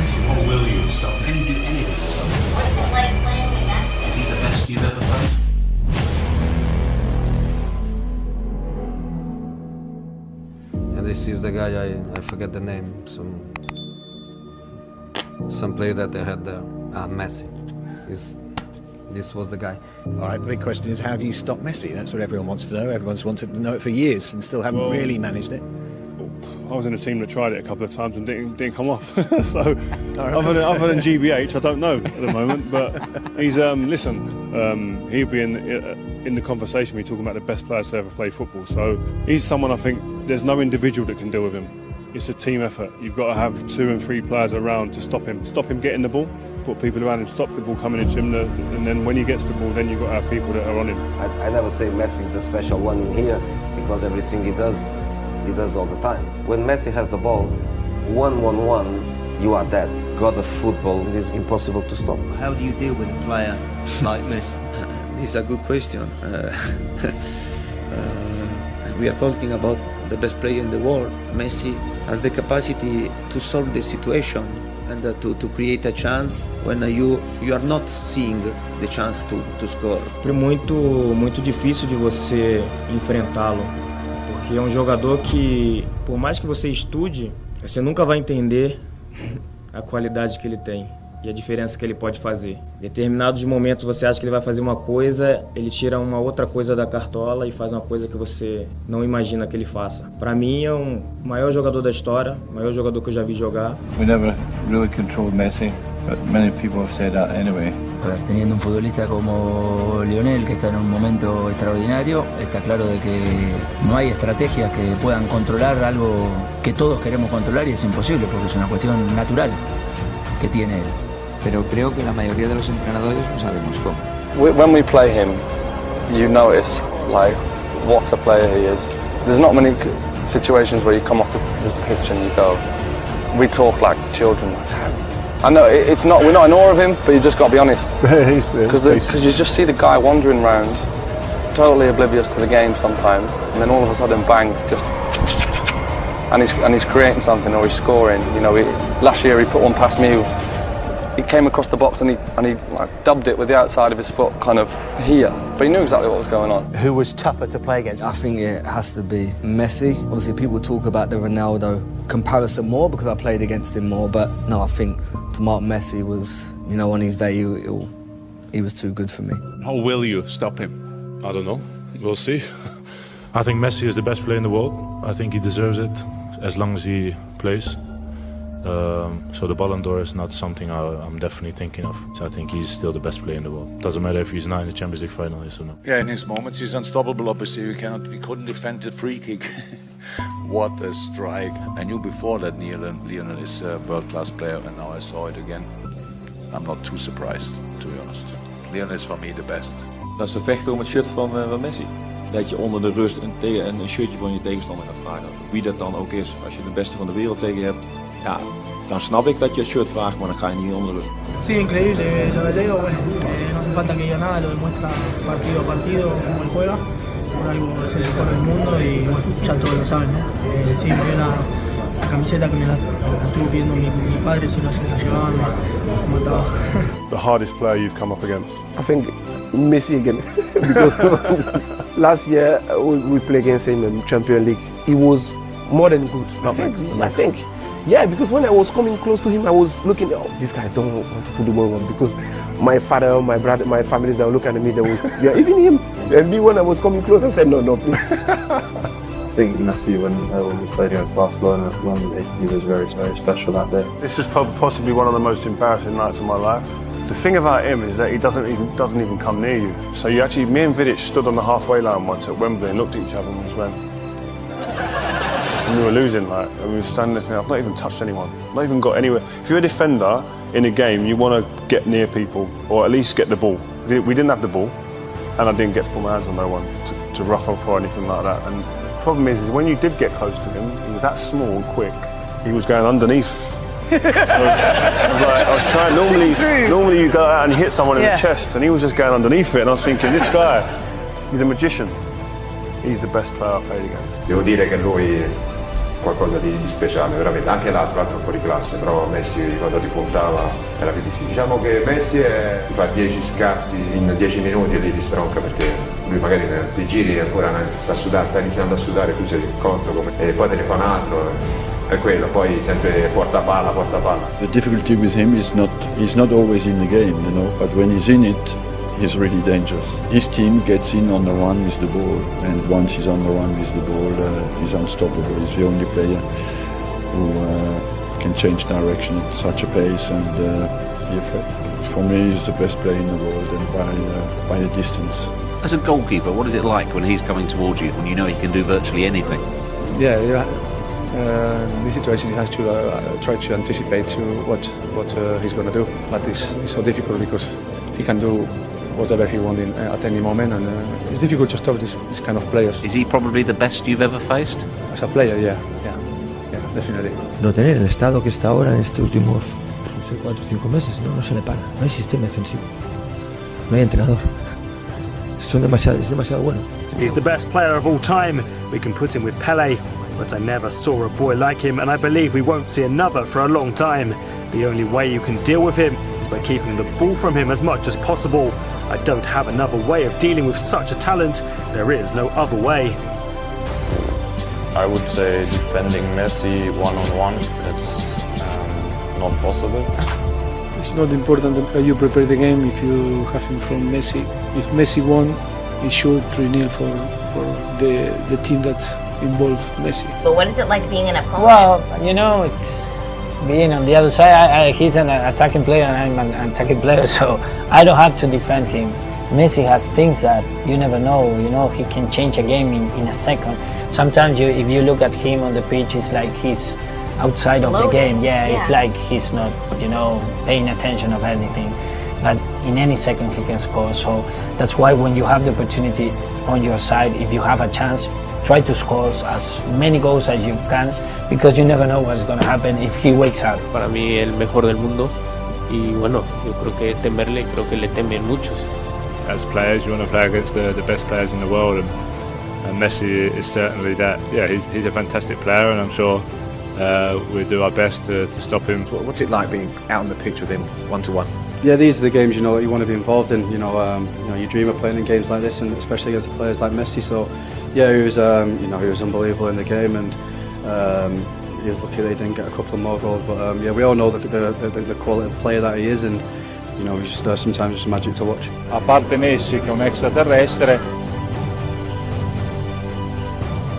Messi? Or will you stop him? Can you do anything to stop him? What's it like playing against him? Is he the best you've ever played? And this is the guy, I forget the name, some player that they had there, Messi. This was the guy. All right, the big question is, how do you stop Messi? That's what everyone wants to know. Everyone's wanted to know it for years and still haven't really managed it. I was in a team that tried it a couple of times and didn't come off. So other than GBH, I don't know at the moment. But he's he'll be in the conversation. We're talking about the best players to ever play football. So he's someone I think there's no individual that can deal with him. It's a team effort. You've got to have 2 and 3 players around to stop him getting the ball. Put people around him, stop the ball coming into him, and then when he gets the ball, then you've got to have people that are on him. I never say Messi is the special one in here, because everything he does all the time. When Messi has the ball, 1-1-1, you are dead. God of football, it is impossible to stop. How do you deal with a player like Messi? This is a good question. We are talking about the best player in the world. Messi has the capacity to solve the situation and to create a chance when you are not seeing the chance to score. É muito difícil de você enfrentá-lo, porque é um jogador que, por mais que você estude, você nunca vai entender a qualidade que ele tem e a diferença que ele pode fazer. Em determinados momentos você acha que ele vai fazer uma coisa, ele tira uma outra coisa da cartola e faz uma coisa que você não imagina que ele faça. Para mim é o maior jogador da história, o maior jogador que eu já vi jogar. We never really controlled Messi, but many people have said that anyway. A ver, teniendo un futbolista como Lionel, que está en un momento extraordinario, está claro de que no hay estrategias que puedan controlar algo que todos queremos controlar y es imposible porque es una cuestión natural que tiene él. Pero creo que la mayoría de los entrenadores no sabemos cómo. When we play him, you notice like what a player he is. There's not many situations where you come off the pitch and you go, we talk like children. I know it's not. We're not in awe of him, but you just got to be honest. Because you just see the guy wandering around, totally oblivious to the game sometimes, and then all of a sudden, bang, just and he's creating something or he's scoring. You know, last year he put one past me. He came across the box and he like, dubbed it with the outside of his foot, kind of here. But he knew exactly what was going on. Who was tougher to play against? I think it has to be Messi. Obviously, people talk about the Ronaldo comparison more because I played against him more. But no, I think to mark Messi was, you know, on his day, he was too good for me. How will you stop him? I don't know. We'll see. I think Messi is the best player in the world. I think he deserves it as long as he plays. So the Ballon d'Or is not something I'm definitely thinking of. So I think he's still the best player in the world. Doesn't matter if he's not in the Champions League final, yes or no. Yeah, in his moments he's unstoppable. Obviously, we couldn't defend the free kick. What a strike! I knew before that Lionel is a world-class player, and now I saw it again. I'm not too surprised, to be honest. Lionel is for me the best. Dat ze vechten om het shirt van Messi. Dat je onder de rust een shirtje van je tegenstander gaat vragen. Wie dat dan ook is. Als je de beste van de wereld tegen je hebt, ja, dan snap ik dat je het shirt vraagt, maar dan ga je niet onder rust. Sí, increíble. Lo de Leo, bueno, no hace falta que diga nada, lo demuestra partido a partido, cómo él juega. Por algo es el mejor del mundo y bueno, ya todos lo saben, ¿no? Sí, me dio la camiseta que me la estuvo pidiendo mi padre, si no se la llevaban, me mataba. The hardest player you've come up against? I think Messi again, because last year we played against him in Champions League. He was more than good. I think. Yeah, because when I was coming close to him, I was looking, oh, this guy don't want to put the ball on, because my father, my brother, my families, they were looking at me, they would, yeah, even him. And me, when I was coming close, I said, no, please. I think Messi, when we played against Barcelona, he was very, very special that day. This is possibly one of the most embarrassing nights of my life. The thing about him is that he doesn't even come near you. So me and Vidic stood on the halfway line once at Wembley and looked at each other and just went. And we were losing, like, and we were standing there thinking, I've not even touched anyone. I've not even got anywhere. If you're a defender in a game, you want to get near people, or at least get the ball. We didn't have the ball, and I didn't get to put my hands on no one to rough up or anything like that. And the problem is when you did get close to him, he was that small and quick, he was going underneath. So I was trying, normally you go out and you hit someone in the chest, and he was just going underneath it, and I was thinking, this guy, he's a magician. He's the best player I've played against. Devo dire che lui, qualcosa di speciale, veramente. Anche l'altro fuori classe, però Messi quando ti puntava era più difficile. Diciamo che Messi ti fa 10 scatti in 10 minuti e lì ti stronca, perché lui magari ti giri e ancora sta iniziando a sudare, tu sei conto e poi te ne fa un altro. È quello, poi sempre porta palla. The difficulty with him is he's not always in the game, you know, but when he's in it, he's really dangerous. His team gets in on the run with the ball, and once he's on the run with the ball, he's unstoppable. He's the only player who can change direction at such a pace and be a threat. For me, he's the best player in the world, and by a distance. As a goalkeeper, what is it like when he's coming towards you, when you know he can do virtually anything? Yeah. In this situation, he has to try to anticipate what he's going to do, but it's so difficult because he can do whatever he wants at any moment, and it's difficult to stop this kind of players. Is he probably the best you've ever faced? As a player, yeah, definitely. No tener el estado que está ahora en estos últimos 4 o 5 meses, no se le para. No hay sistema defensivo, no hay entrenador. Es demasiado bueno. He's the best player of all time. We can put him with Pelé, but I never saw a boy like him, and I believe we won't see another for a long time. The only way you can deal with him is by keeping the ball from him as much as possible. I don't have another way of dealing with such a talent. There is no other way. I would say defending Messi one-on-one, it's not possible. It's not important that you prepare the game if you have him from Messi. If Messi won, it's sure 3-0 for the team that involved Messi. But what is it like being an opponent? Well, you know, it's being on the other side. He's an attacking player and I'm an attacking player, so I don't have to defend him. Messi has things that you never know. You know, he can change a game in a second. Sometimes if you look at him on the pitch, it's like he's outside of the game. Yeah, it's like he's not, paying attention of anything. But in any second he can score. So that's why when you have the opportunity on your side, if you have a chance, try to score as many goals as you can, because you never know what's going to happen if he wakes up. Para mí el mejor del mundo, y bueno, yo creo que temerle, creo que le temen muchos. As players, you want to play against the best players in the world, and Messi is certainly that. Yeah, he's a fantastic player, and I'm sure we'll do our best to stop him. What's it like being out on the pitch with him, one-to-one? Yeah, these are the games that you want to be involved in. You dream of playing in games like this, and especially against players like Messi. So, yeah, he was unbelievable in the game, and he was lucky that he didn't get a couple of more goals. But yeah, we all know the quality of player that he is, and he's just sometimes just magic to watch. A parte Messi che è un extraterrestre,